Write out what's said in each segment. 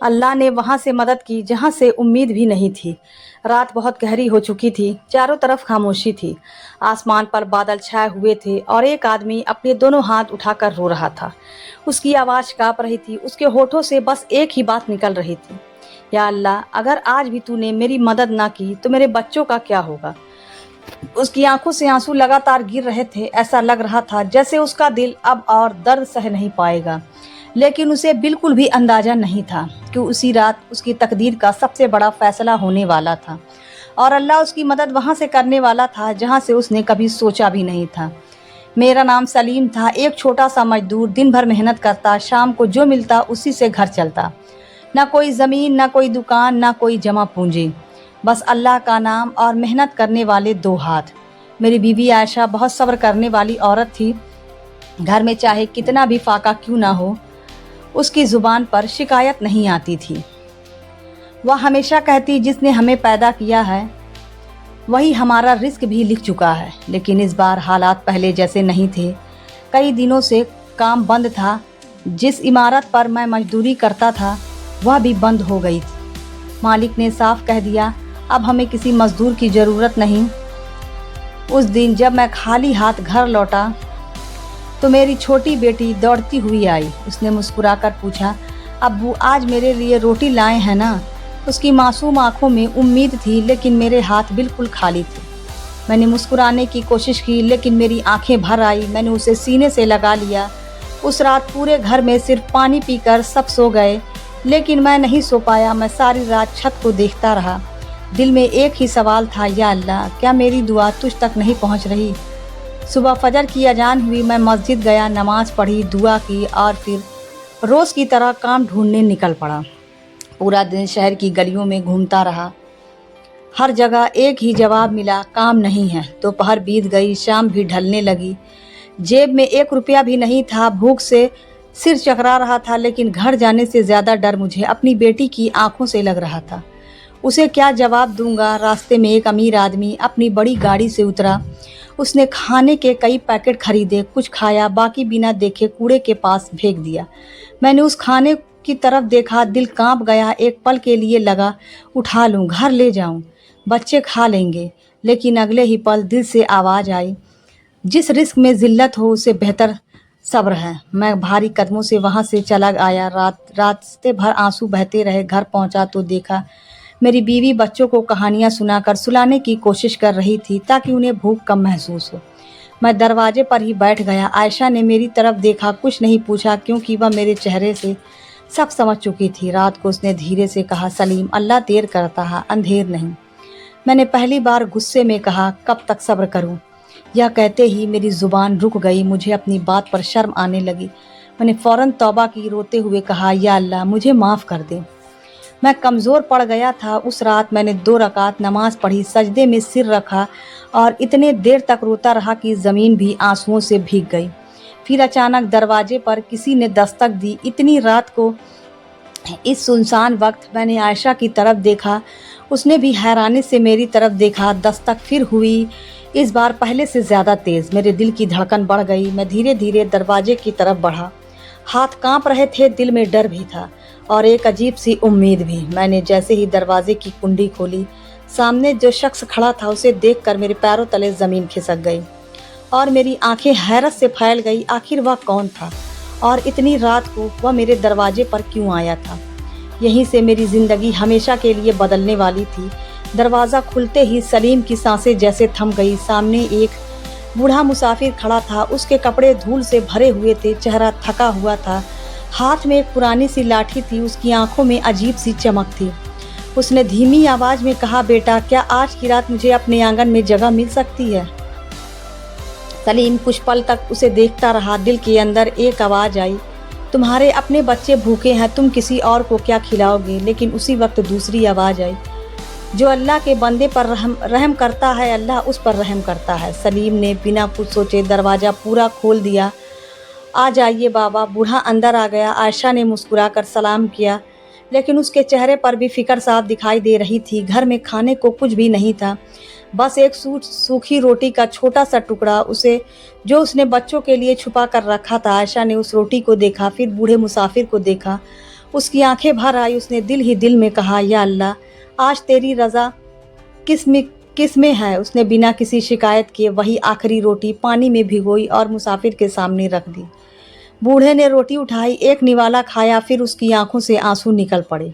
अल्लाह ने वहाँ से मदद की जहाँ से उम्मीद भी नहीं थी। रात बहुत गहरी हो चुकी थी, चारों तरफ खामोशी थी। आसमान पर बादल छाए हुए थे और एक आदमी अपने दोनों हाथ उठाकर रो रहा था। उसकी आवाज़ काँप रही थी, उसके होठों से बस एक ही बात निकल रही थी, या अल्लाह, अगर आज भी तूने मेरी मदद ना की तो मेरे बच्चों का क्या होगा। उसकी आंखों से आंसू लगातार गिर रहे थे। ऐसा लग रहा था जैसे उसका दिल अब और दर्द सह नहीं पाएगा। लेकिन उसे बिल्कुल भी अंदाजा नहीं था कि उसी रात उसकी तकदीर का सबसे बड़ा फैसला होने वाला था और अल्लाह उसकी मदद वहाँ से करने वाला था जहाँ से उसने कभी सोचा भी नहीं था। मेरा नाम सलीम था, एक छोटा सा मजदूर, दिन भर मेहनत करता, शाम को जो मिलता उसी से घर चलता। ना कोई ज़मीन, ना कोई दुकान, ना कोई जमा पूंजी, बस अल्लाह का नाम और मेहनत करने वाले दो हाथ। मेरी बीवी आयशा बहुत सब्र करने वाली औरत थी। घर में चाहे कितना भी फाका क्यों ना हो, उसकी ज़ुबान पर शिकायत नहीं आती थी। वह हमेशा कहती, जिसने हमें पैदा किया है वही हमारा रिस्क भी लिख चुका है। लेकिन इस बार हालात पहले जैसे नहीं थे। कई दिनों से काम बंद था। जिस इमारत पर मैं मजदूरी करता था वह भी बंद हो गई थी। मालिक ने साफ कह दिया, अब हमें किसी मजदूर की ज़रूरत नहीं। उस दिन जब मैं खाली हाथ घर लौटा तो मेरी छोटी बेटी दौड़ती हुई आई। उसने मुस्कुराकर पूछा, अब्बू आज मेरे लिए रोटी लाए हैं ना। उसकी मासूम आंखों में उम्मीद थी, लेकिन मेरे हाथ बिल्कुल खाली थे। मैंने मुस्कुराने की कोशिश की, लेकिन मेरी आंखें भर आई। मैंने उसे सीने से लगा लिया। उस रात पूरे घर में सिर्फ पानी पीकर सब सो गए, लेकिन मैं नहीं सो पाया। मैं सारी रात छत को देखता रहा। दिल में एक ही सवाल था, या अल्लाह, क्या मेरी दुआ तुझ तक नहीं पहुंच रही। सुबह फजर की अजान हुई। मैं मस्जिद गया, नमाज पढ़ी, दुआ की और फिर रोज़ की तरह काम ढूंढने निकल पड़ा। पूरा दिन शहर की गलियों में घूमता रहा। हर जगह एक ही जवाब मिला, काम नहीं है। दोपहर बीत गई, शाम भी ढलने लगी। जेब में 1 रुपया भी नहीं था। भूख से सिर चकरा रहा था, लेकिन घर जाने से ज़्यादा डर मुझे अपनी बेटी की आंखों से लग रहा था। उसे क्या जवाब दूंगा। रास्ते में एक अमीर आदमी अपनी बड़ी गाड़ी से उतरा। उसने खाने के कई पैकेट खरीदे, कुछ खाया, बाकी बिना देखे कूड़े के पास फेंक दिया। मैंने उस खाने की तरफ देखा, दिल कांप गया। एक पल के लिए लगा, उठा लूं, घर ले जाऊं, बच्चे खा लेंगे। लेकिन अगले ही पल दिल से आवाज़ आई, जिस रिस्क में जिल्लत हो उसे बेहतर सब्र है। मैं भारी कदमों से वहाँ से चला आया। रास्ते भर आंसू बहते रहे। घर पहुँचा तो देखा मेरी बीवी बच्चों को कहानियाँ सुनाकर सुलाने की कोशिश कर रही थी, ताकि उन्हें भूख कम महसूस हो। मैं दरवाजे पर ही बैठ गया। आयशा ने मेरी तरफ देखा, कुछ नहीं पूछा, क्योंकि वह मेरे चेहरे से सब समझ चुकी थी। रात को उसने धीरे से कहा, सलीम, अल्लाह देर करता है, अंधेर नहीं। मैंने पहली बार गुस्से में कहा, कब तक सब्र करूं। यह कहते ही मेरी ज़ुबान रुक गई। मुझे अपनी बात पर शर्म आने लगी। मैंने फ़ौरन तौबा की, रोते हुए कहा, या अल्लाह, मुझे माफ़ कर दे। मैं कमज़ोर पड़ गया था। उस रात मैंने 2 रकात नमाज पढ़ी, सजदे में सिर रखा और इतने देर तक रोता रहा कि ज़मीन भी आंसुओं से भीग गई। फिर अचानक दरवाजे पर किसी ने दस्तक दी। इतनी रात को इस सुनसान वक्त मैंने आयशा की तरफ देखा। उसने भी हैरानी से मेरी तरफ देखा। दस्तक फिर हुई, इस बार पहले से ज़्यादा तेज़। मेरे दिल की धड़कन बढ़ गई। मैं धीरे धीरे दरवाजे की तरफ बढ़ा। हाथ कांप रहे थे, दिल में डर भी था और एक अजीब सी उम्मीद भी। मैंने जैसे ही दरवाजे की कुंडी खोली, सामने जो शख्स खड़ा था उसे देखकर मेरे पैरों तले ज़मीन खिसक गई और मेरी आंखें हैरत से फैल गई। आखिर वह कौन था और इतनी रात को वह मेरे दरवाजे पर क्यों आया था। यहीं से मेरी ज़िंदगी हमेशा के लिए बदलने वाली थी। दरवाज़ा खुलते ही सलीम की सांसें जैसे थम गई। सामने एक बूढ़ा मुसाफिर खड़ा था। उसके कपड़े धूल से भरे हुए थे, चेहरा थका हुआ था, हाथ में एक पुरानी सी लाठी थी। उसकी आंखों में अजीब सी चमक थी। उसने धीमी आवाज़ में कहा, बेटा, क्या आज की रात मुझे अपने आंगन में जगह मिल सकती है। सलीम कुछ पल तक उसे देखता रहा। दिल के अंदर एक आवाज़ आई, तुम्हारे अपने बच्चे भूखे हैं, तुम किसी और को क्या खिलाओगे। लेकिन उसी वक्त दूसरी आवाज़ आई, जो अल्लाह के बंदे पर रहम करता है, अल्लाह उस पर रहम करता है। सलीम ने बिना कुछ सोचे दरवाज़ा पूरा खोल दिया। आ जाइए बाबा। बूढ़ा अंदर आ गया। आयशा ने मुस्कुराकर सलाम किया, लेकिन उसके चेहरे पर भी फिक्र साफ दिखाई दे रही थी। घर में खाने को कुछ भी नहीं था, बस एक सूखी रोटी का छोटा सा टुकड़ा जो उसने बच्चों के लिए छुपा कर रखा था। आयशा ने उस रोटी को देखा, फिर बूढ़े मुसाफिर को देखा। उसकी आंखें भर आई। उसने दिल ही दिल में कहा, या अल्लाह, आज तेरी रज़ा किस में है। उसने बिना किसी शिकायत किए वही आखिरी रोटी पानी में भिगोई और मुसाफिर के सामने रख दी। बूढ़े ने रोटी उठाई, एक निवाला खाया, फिर उसकी आंखों से आंसू निकल पड़े।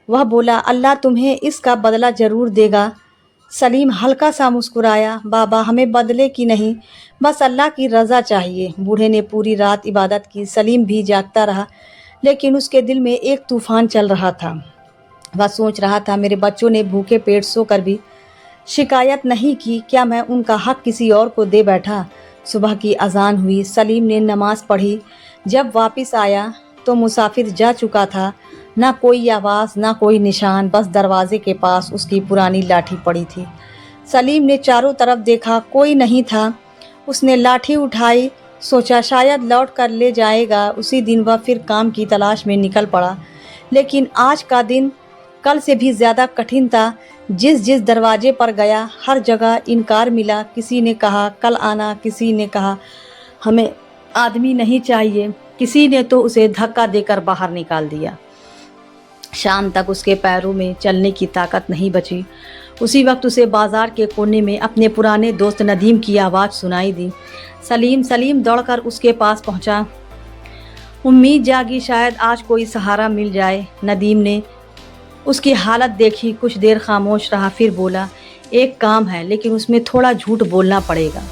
वह बोला, अल्लाह तुम्हें इसका बदला ज़रूर देगा। सलीम हल्का सा मुस्कुराया, बाबा हमें बदले की नहीं, बस अल्लाह की रज़ा चाहिए। बूढ़े ने पूरी रात इबादत की। सलीम भी जागता रहा, लेकिन उसके दिल में एक तूफ़ान चल रहा था। वह सोच रहा था, मेरे बच्चों ने भूखे पेट सोकर भी शिकायत नहीं की, क्या मैं उनका हक किसी और को दे बैठा। सुबह की अजान हुई। सलीम ने नमाज़ पढ़ी। जब वापस आया तो मुसाफिर जा चुका था। ना कोई आवाज़, ना कोई निशान, बस दरवाजे के पास उसकी पुरानी लाठी पड़ी थी। सलीम ने चारों तरफ देखा, कोई नहीं था। उसने लाठी उठाई, सोचा शायद लौट कर ले जाएगा। उसी दिन वह फिर काम की तलाश में निकल पड़ा, लेकिन आज का दिन कल से भी ज़्यादा कठिन था। जिस जिस दरवाजे पर गया हर जगह इनकार मिला। किसी ने कहा कल आना, किसी ने कहा हमें आदमी नहीं चाहिए, किसी ने तो उसे धक्का देकर बाहर निकाल दिया। शाम तक उसके पैरों में चलने की ताकत नहीं बची। उसी वक्त उसे बाजार के कोने में अपने पुराने दोस्त नदीम की आवाज़ सुनाई दी। सलीम सलीम दौड़कर उसके पास पहुंचा। उम्मीद जागी शायद आज कोई सहारा मिल जाए। नदीम ने उसकी हालत देखी, कुछ देर खामोश रहा, फिर बोला, एक काम है लेकिन उसमें थोड़ा झूठ बोलना पड़ेगा।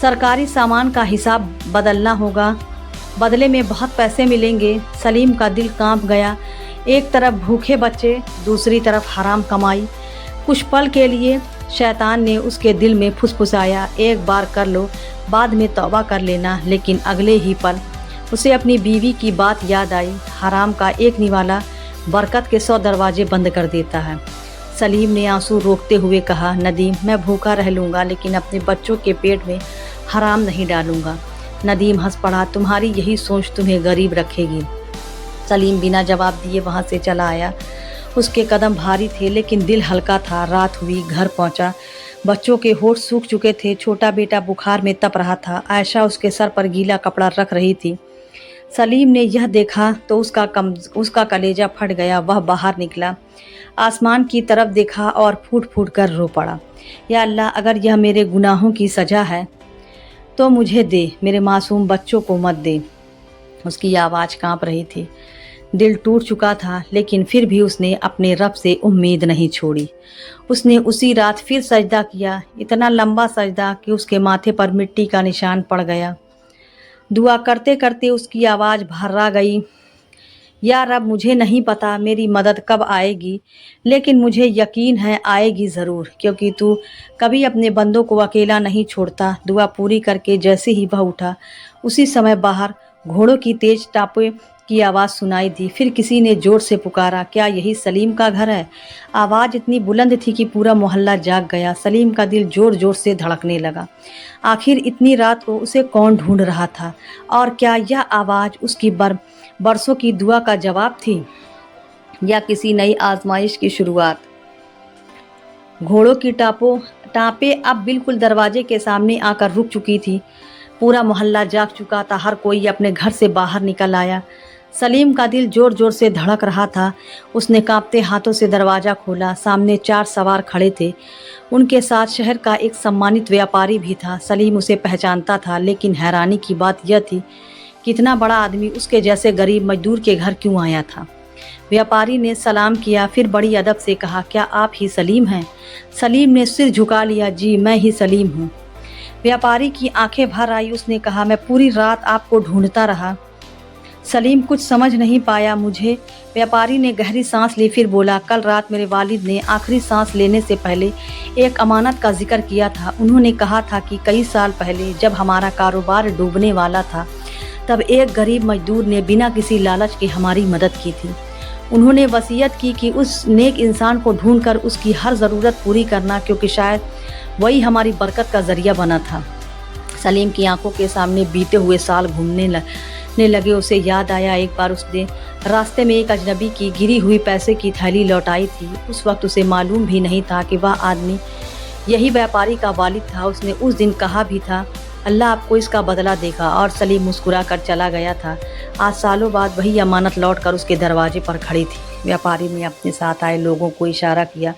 सरकारी सामान का हिसाब बदलना होगा, बदले में बहुत पैसे मिलेंगे। सलीम का दिल कांप गया। एक तरफ भूखे बच्चे, दूसरी तरफ हराम कमाई। कुछ पल के लिए शैतान ने उसके दिल में फुसफुसाया, एक बार कर लो, बाद में तौबा कर लेना। लेकिन अगले ही पल उसे अपनी बीवी की बात याद आई। हराम का एक निवाला बरकत के 100 दरवाजे बंद कर देता है। सलीम ने आंसू रोकते हुए कहा, नदीम मैं भूखा रह लूँगा लेकिन अपने बच्चों के पेट में हराम नहीं डालूँगा। नदीम हंस पड़ा, तुम्हारी यही सोच तुम्हें गरीब रखेगी। सलीम बिना जवाब दिए वहाँ से चला आया। उसके कदम भारी थे लेकिन दिल हल्का था। रात हुई, घर पहुँचा। बच्चों के होठ सूख चुके थे। छोटा बेटा बुखार में तप रहा था। आयशा उसके सर पर गीला कपड़ा रख रही थी। सलीम ने यह देखा तो उसका कलेजा फट गया। वह बाहर निकला, आसमान की तरफ देखा और फूट फूट कर रो पड़ा। या अल्लाह, अगर यह मेरे गुनाहों की सज़ा है तो मुझे दे, मेरे मासूम बच्चों को मत दे। उसकी आवाज़ कांप रही थी। दिल टूट चुका था, लेकिन फिर भी उसने अपने रब से उम्मीद नहीं छोड़ी। उसने उसी रात फिर सजदा किया, इतना लंबा सजदा कि उसके माथे पर मिट्टी का निशान पड़ गया। दुआ करते करते उसकी आवाज़ भर्रा गई, या रब, मुझे नहीं पता मेरी मदद कब आएगी, लेकिन मुझे यकीन है आएगी ज़रूर, क्योंकि तू कभी अपने बंदों को अकेला नहीं छोड़ता। दुआ पूरी करके जैसे ही वह उठा, उसी समय बाहर घोड़ों की तेज टापों की आवाज़ सुनाई दी। फिर किसी ने ज़ोर से पुकारा, क्या यही सलीम का घर है? आवाज़ इतनी बुलंद थी कि पूरा मोहल्ला जाग गया। सलीम का दिल ज़ोर ज़ोर से धड़कने लगा। आखिर इतनी रात को उसे कौन ढूंढ रहा था? और क्या यह आवाज़ उसकी बरसों की दुआ का जवाब थी, या किसी नई आजमाइश की शुरुआत? घोड़ों की टापें अब बिल्कुल दरवाजे के सामने आकर रुक चुकी थी। पूरा मोहल्ला जाग चुका था। हर कोई अपने घर से बाहर निकल आया। सलीम का दिल जोर जोर से धड़क रहा था। उसने कांपते हाथों से दरवाज़ा खोला। सामने 4 सवार खड़े थे। उनके साथ शहर का एक सम्मानित व्यापारी भी था। सलीम उसे पहचानता था, लेकिन हैरानी की बात यह थी कि इतना बड़ा आदमी उसके जैसे गरीब मजदूर के घर क्यों आया था। व्यापारी ने सलाम किया, फिर बड़ी अदब से कहा, क्या आप ही सलीम हैं? सलीम ने सिर झुका लिया, जी मैं ही सलीम हूँ। व्यापारी की आंखें भर आई। उसने कहा, मैं पूरी रात आपको ढूंढता रहा। सलीम कुछ समझ नहीं पाया। मुझे? व्यापारी ने गहरी सांस ली, फिर बोला, कल रात मेरे वालिद ने आखिरी सांस लेने से पहले एक अमानत का जिक्र किया था। उन्होंने कहा था कि कई साल पहले जब हमारा कारोबार डूबने वाला था, तब एक गरीब मजदूर ने बिना किसी लालच के हमारी मदद की थी। उन्होंने वसीयत की कि उस नेक इंसान को ढूंढकर उसकी हर ज़रूरत पूरी करना, क्योंकि शायद वही हमारी बरकत का ज़रिया बना था। सलीम की आंखों के सामने बीते हुए साल घूमने लगे। उसे याद आया, एक बार उसने रास्ते में एक अजनबी की गिरी हुई पैसे की थैली लौटाई थी। उस वक्त उसे मालूम भी नहीं था कि वह आदमी यही व्यापारी का वालिद था। उसने उस दिन कहा भी था अल्लाह आपको इसका बदला देगा। और सलीम मुस्कुरा कर चला गया था। आज सालों बाद वही अमानत लौट कर उसके दरवाजे पर खड़ी थी। व्यापारी ने अपने साथ आए लोगों को इशारा किया।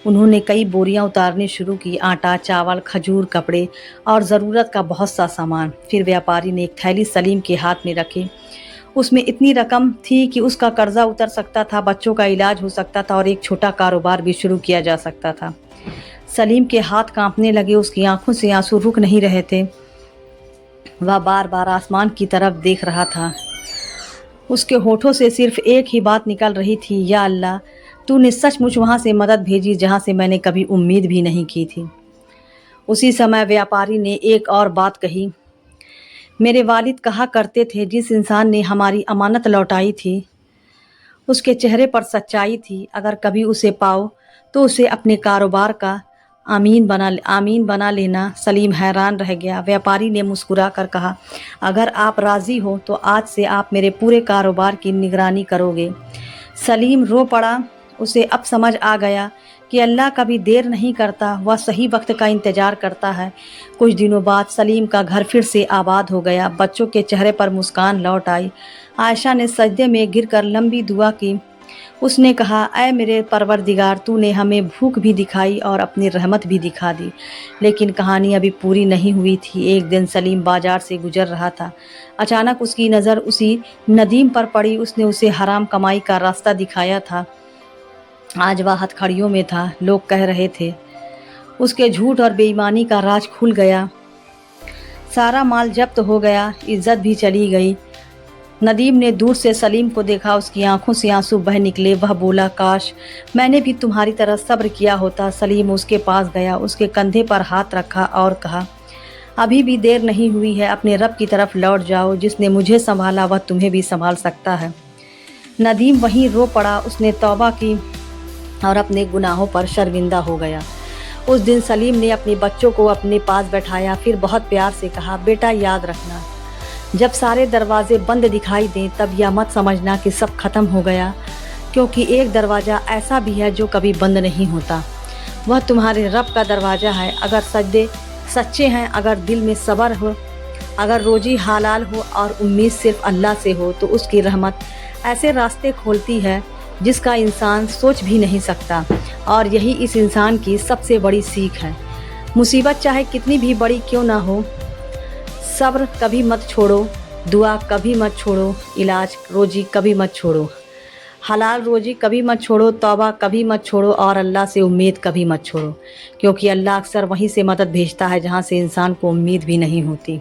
उन्होंने कई बोरियां उतारनी शुरू की, आटा, चावल, खजूर, कपड़े और ज़रूरत का बहुत सा सामान। फिर व्यापारी ने एक थैली सलीम के हाथ में रखी। उसमें इतनी रकम थी कि उसका कर्जा उतर सकता था, बच्चों का इलाज हो सकता था और एक छोटा कारोबार भी शुरू किया जा सकता था। सलीम के हाथ कांपने लगे, उसकी आंखों से आंसू रुक नहीं रहे थे। वह बार बार आसमान की तरफ देख रहा था। उसके होठों से सिर्फ एक ही बात निकल रही थी, या अल्लाह, तूने सचमुच वहाँ से मदद भेजी जहाँ से मैंने कभी उम्मीद भी नहीं की थी। उसी समय व्यापारी ने एक और बात कही। मेरे वालिद कहा करते थे, जिस इंसान ने हमारी अमानत लौटाई थी उसके चेहरे पर सच्चाई थी। अगर कभी उसे पाओ तो उसे अपने कारोबार का आमीन बना लेना। सलीम हैरान रह गया। व्यापारी ने मुस्कुरा कर कहा, अगर आप राज़ी हो तो आज से आप मेरे पूरे कारोबार की निगरानी करोगे। सलीम रो पड़ा। उसे अब समझ आ गया कि अल्लाह कभी देर नहीं करता, वह सही वक्त का इंतज़ार करता है। कुछ दिनों बाद सलीम का घर फिर से आबाद हो गया। बच्चों के चेहरे पर मुस्कान लौट आई। आयशा ने सजदे में गिरकर लंबी दुआ की। उसने कहा, ऐ मेरे परवरदिगार, तूने हमें भूख भी दिखाई और अपनी रहमत भी दिखा दी। लेकिन कहानी अभी पूरी नहीं हुई थी। एक दिन सलीम बाजार से गुजर रहा था। अचानक उसकी नज़र उसी नदीम पर पड़ी। उसने उसे हराम कमाई का रास्ता दिखाया था। आज वह हथकड़ियों में था। लोग कह रहे थे उसके झूठ और बेईमानी का राज खुल गया। सारा माल जब्त हो गया, इज्जत भी चली गई। नदीम ने दूर से सलीम को देखा। उसकी आंखों से आंसू बह निकले। वह बोला, काश मैंने भी तुम्हारी तरह सब्र किया होता। सलीम उसके पास गया, उसके कंधे पर हाथ रखा और कहा, अभी भी देर नहीं हुई है। अपने रब की तरफ लौट जाओ। जिसने मुझे संभाला वह तुम्हें भी संभाल सकता है। नदीम वहीं रो पड़ा। उसने तौबा की और अपने गुनाहों पर शर्मिंदा हो गया। उस दिन सलीम ने अपने बच्चों को अपने पास बैठाया, फिर बहुत प्यार से कहा, बेटा याद रखना, जब सारे दरवाजे बंद दिखाई दें तब यह मत समझना कि सब खत्म हो गया, क्योंकि एक दरवाज़ा ऐसा भी है जो कभी बंद नहीं होता। वह तुम्हारे रब का दरवाज़ा है। अगर सजदे सच्चे हैं, अगर दिल में सब्र हो, अगर रोजी हालाल हो और उम्मीद सिर्फ अल्लाह से हो, तो उसकी रहमत ऐसे रास्ते खोलती है जिसका इंसान सोच भी नहीं सकता। और यही इस इंसान की सबसे बड़ी सीख है। मुसीबत चाहे कितनी भी बड़ी क्यों ना हो, सब्र कभी मत छोड़ो, दुआ कभी मत छोड़ो, इलाज रोजी कभी मत छोड़ो, हलाल रोजी कभी मत छोड़ो, तौबा कभी मत छोड़ो और अल्लाह से उम्मीद कभी मत छोड़ो, क्योंकि अल्लाह अक्सर वहीं से मदद भेजता है जहाँ से इंसान को उम्मीद भी नहीं होती।